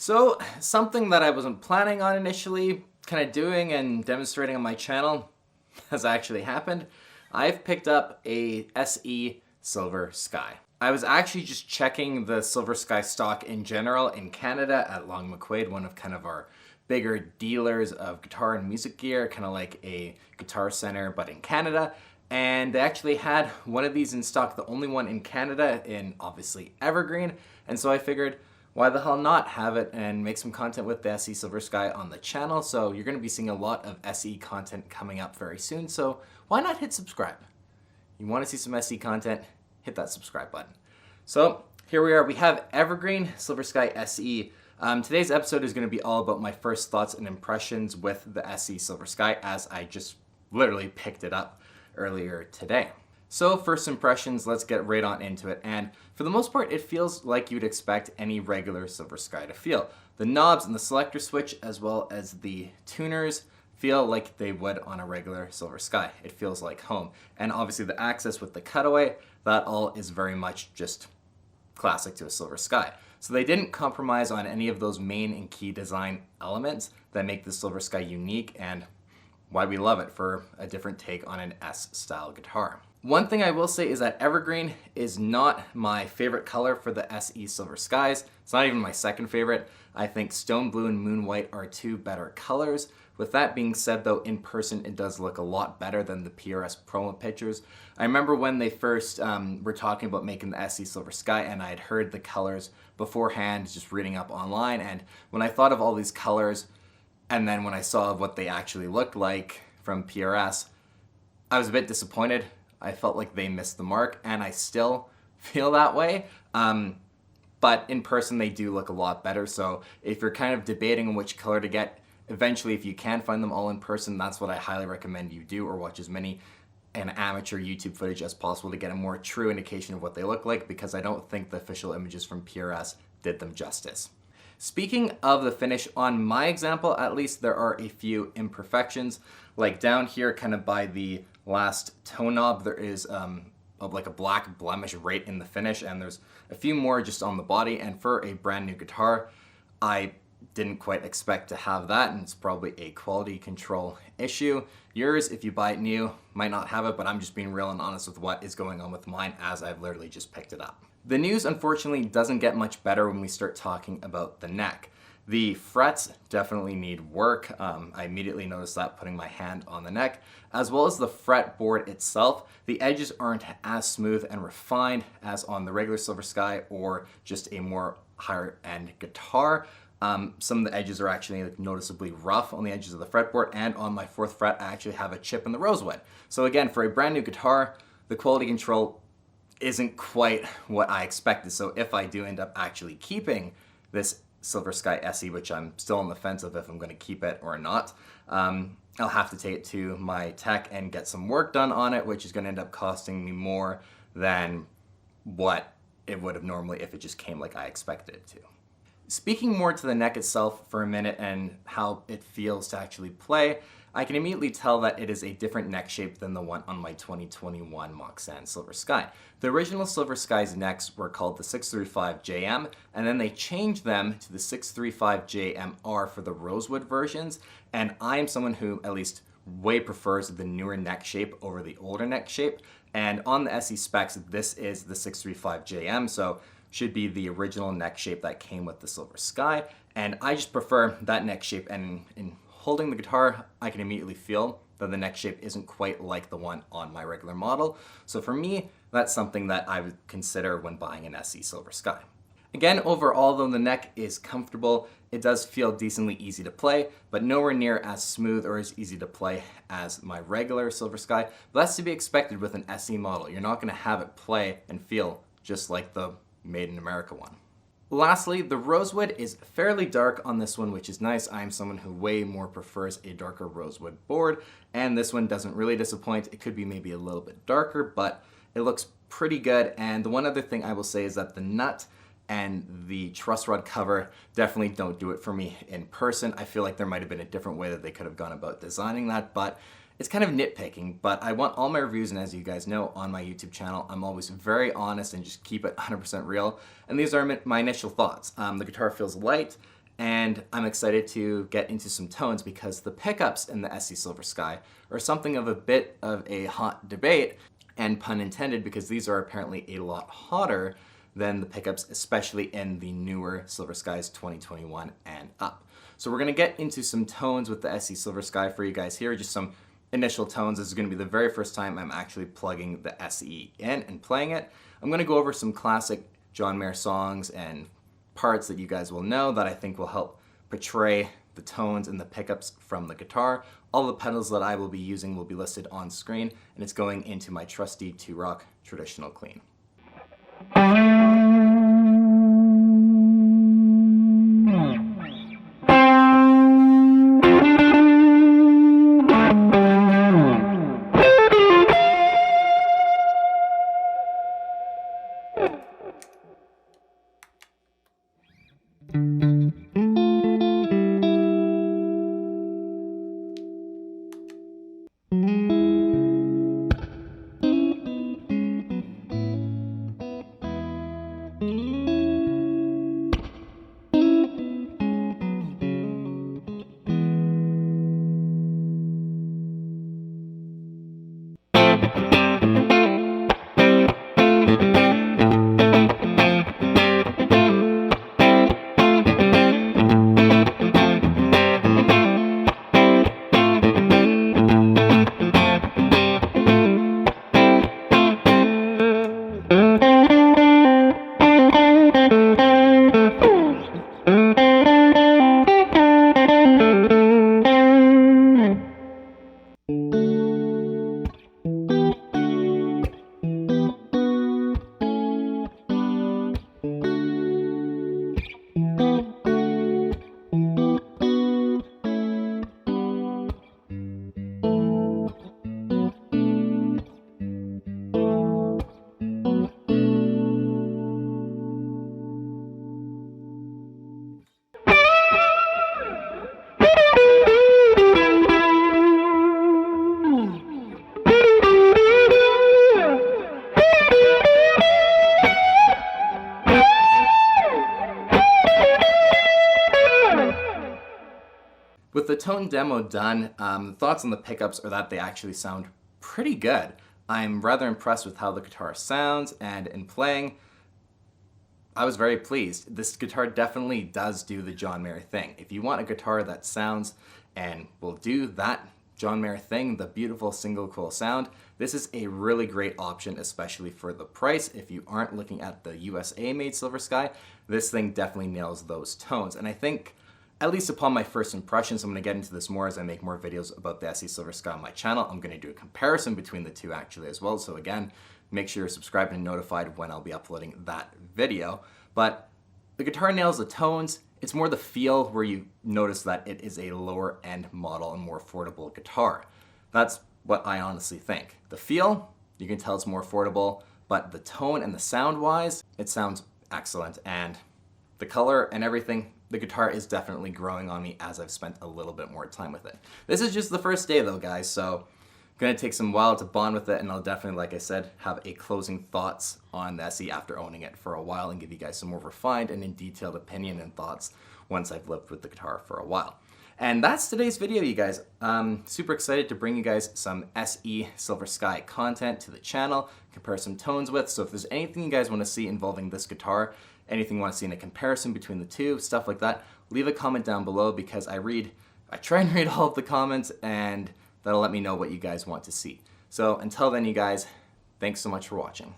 So, something that I wasn't planning on initially kind of doing and demonstrating on my channel has actually happened. I've picked up a SE Silver Sky. I was actually just checking the Silver Sky stock in general in Canada at Long McQuaid, one of kind of our bigger dealers of guitar and music gear, kind of like a Guitar Center but in Canada. And they actually had one of these in stock, the only one in Canada, in obviously evergreen. And so I figured, why the hell not have it and make some content with the SE Silver Sky on the channel. So you're going to be seeing a lot of SE content coming up very soon. So why not hit subscribe? You want to see some SE content, hit that subscribe button. So here we are. We have Evergreen Silver Sky SE. Today's episode is going to be all about my first thoughts and impressions with the SE Silver Sky, as I just literally picked it up earlier today. So first impressions, let's get right on into it. And for the most part, it feels like you'd expect any regular Silver Sky to feel. The knobs and the selector switch, as well as the tuners, feel like they would on a regular Silver Sky. It feels like home. And obviously the access with the cutaway, that all is very much just classic to a Silver Sky. So they didn't compromise on any of those main and key design elements that make the Silver Sky unique and why we love it for a different take on an S-style guitar. One thing I will say is that Evergreen is not my favorite color for the SE Silver Skies. It's not even my second favorite. I think Stone Blue and Moon White are two better colors. With that being said though, in person it does look a lot better than the PRS promo pictures. I remember when they first were talking about making the SE Silver Sky, and I had heard the colors beforehand, just reading up online, and when I thought of all these colors, and then when I saw what they actually looked like from PRS, I was a bit disappointed. I felt like they missed the mark, and I still feel that way. But in person, they do look a lot better. So if you're kind of debating on which color to get, eventually, if you can find them all in person, that's what I highly recommend you do, or watch as many amateur YouTube footage as possible to get a more true indication of what they look like, because I don't think the official images from PRS did them justice. Speaking of the finish, on my example at least, there are a few imperfections. Like down here, kind of by the last toe knob, there is like a black blemish right in the finish, and there's a few more just on the body. And for a brand new guitar, I didn't quite expect to have that, and it's probably a quality control issue. Yours, if you buy it new, might not have it, but I'm just being real and honest with what is going on with mine, as I've literally just picked it up. The news, unfortunately, doesn't get much better when we start talking about the neck. The frets definitely need work. I immediately noticed that putting my hand on the neck, as well as the fretboard itself. The edges aren't as smooth and refined as on the regular Silver Sky or just a more higher end guitar. Some of the edges are actually noticeably rough on the edges of the fretboard, and on my 4th fret I actually have a chip in the rosewood. So again, for a brand new guitar, the quality control isn't quite what I expected. So if I do end up actually keeping this Silver Sky SE, which I'm still on the fence of if I'm going to keep it or not, I'll have to take it to my tech and get some work done on it, which is going to end up costing me more than what it would have normally if it just came like I expected it to. Speaking more to the neck itself for a minute and how it feels to actually play, I can immediately tell that it is a different neck shape than the one on my 2021 Moxan Silver Sky. The original Silver Sky's necks were called the 635JM, and then they changed them to the 635JMR for the Rosewood versions, and I am someone who at least way prefers the newer neck shape over the older neck shape, and on the SE specs, this is the 635JM, so should be the original neck shape that came with the Silver Sky, and I just prefer that neck shape, and in holding the guitar, I can immediately feel that the neck shape isn't quite like the one on my regular model. So for me, that's something that I would consider when buying an SE Silver Sky. Again, overall though, the neck is comfortable. It does feel decently easy to play, but nowhere near as smooth or as easy to play as my regular Silver Sky. But that's to be expected with an SE model. You're not gonna have it play and feel just like the Made in America one. Lastly, the rosewood is fairly dark on this one, which is nice. I'm someone who way more prefers a darker rosewood board, and this one doesn't really disappoint. It could be maybe a little bit darker, but it looks pretty good. And the one other thing I will say is that the nut and the truss rod cover definitely don't do it for me in person. I feel like there might have been a different way that they could have gone about designing that, but it's kind of nitpicking. But I want all my reviews, and as you guys know, on my YouTube channel, I'm always very honest and just keep it 100% real. And these are my initial thoughts. The guitar feels light, And I'm excited to get into some tones because the pickups in the SE Silver Sky are something of a bit of a hot debate, and pun intended, because these are apparently a lot hotter than the pickups, especially in the newer Silver Skies 2021 and up. So we're gonna get into some tones with the SE Silver Sky for you guys here, just some initial tones. This is gonna be the very first time I'm actually plugging the SE in and playing it. I'm gonna go over some classic John Mayer songs and parts that you guys will know that I think will help portray the tones and the pickups from the guitar. All the pedals that I will be using will be listed on screen, and it's going into my trusty 2-Rock Traditional Clean. With the tone demo done, thoughts on the pickups are that they actually sound pretty good. I'm rather impressed with how the guitar sounds, and in playing, I was very pleased. This guitar definitely does do the John Mayer thing. If you want a guitar that sounds and will do that John Mayer thing, the beautiful single coil sound, this is a really great option, especially for the price. If you aren't looking at the USA made Silver Sky, this thing definitely nails those tones. And I think, at least upon my first impressions, I'm going to get into this more as I make more videos about the SE Silver Sky on my channel. I'm going to do a comparison between the two actually as well. So again, make sure you're subscribed and notified when I'll be uploading that video. But the guitar nails the tones. It's more the feel where you notice that it is a lower end model and more affordable guitar. That's what I honestly think. The feel, you can tell it's more affordable, but the tone and the sound wise, it sounds excellent. And the color and everything, the guitar is definitely growing on me as I've spent a little bit more time with it. This is just the first day though, guys, so gonna take some while to bond with it, and I'll definitely, like I said, have a closing thoughts on the SE after owning it for a while and give you guys some more refined and in detailed opinion and thoughts once I've lived with the guitar for a while. And that's today's video, you guys. I'm super excited to bring you guys some SE Silver Sky content to the channel, compare some tones with. So if there's anything you guys want to see involving this guitar, anything you want to see in a comparison between the two, stuff like that, leave a comment down below, because I try and read all of the comments, and that'll let me know what you guys want to see. So until then, you guys, thanks so much for watching.